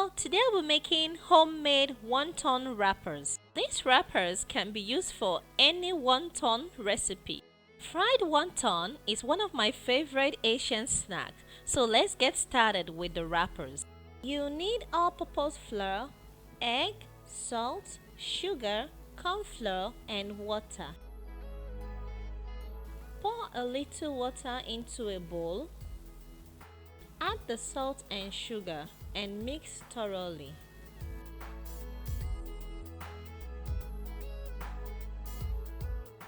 So today we're making homemade wonton wrappers. These wrappers can be used for any wonton recipe. Fried wonton is one of my favorite Asian snacks, so let's get started with the wrappers. You need all-purpose flour, egg, salt, sugar, corn flour, and water. Pour a little water into a bowl. Add the salt and sugar and mix thoroughly.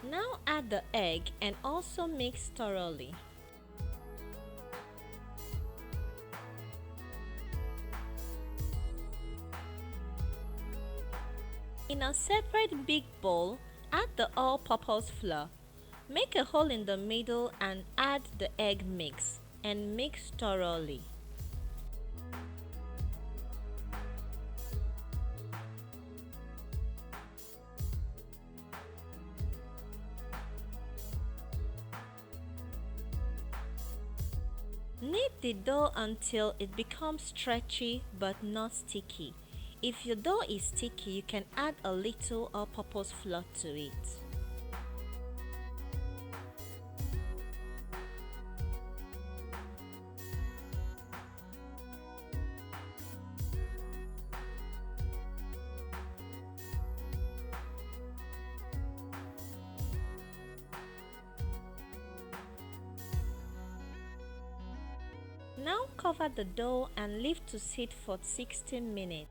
Now add the egg and also mix thoroughly. In a separate big bowl, add the all-purpose flour. Make a hole in the middle and add the egg mix and mix thoroughly. Knead the dough until it becomes stretchy but not sticky. If your dough is sticky, you can add a little all-purpose flour to it. Now cover the dough and leave to sit for 16 minutes.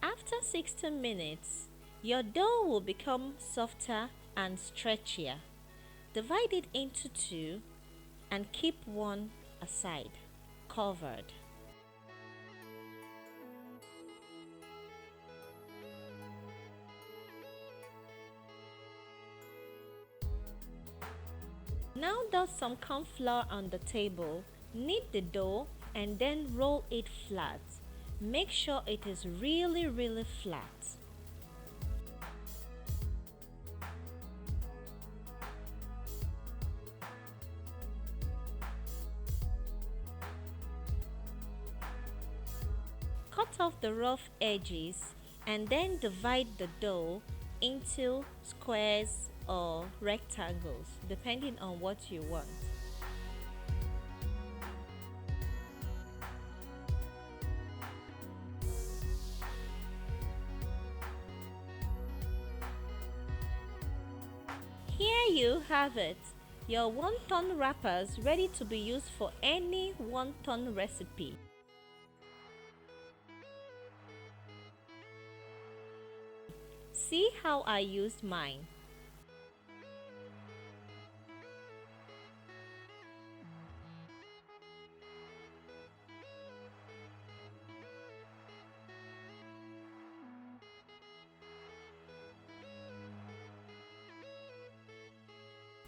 After 16 minutes, your dough will become softer and stretchier. Divide it into two and keep one aside, covered. Now dust some corn flour on the table, knead the dough and then roll it flat. Make sure it is really flat. Cut off the rough edges and then divide the dough into squares or rectangles depending on what you want. Here you have it, your wonton wrappers ready to be used for any wonton recipe. See how I used mine.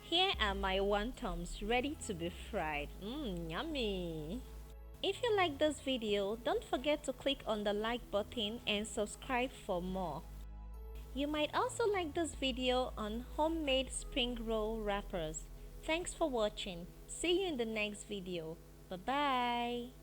Here are my wontons ready to be fried. Yummy! If you like this video, don't forget to click on the like button and subscribe for more. You might also like this video on homemade spring roll wrappers. Thanks for watching. See you in the next video. Bye bye.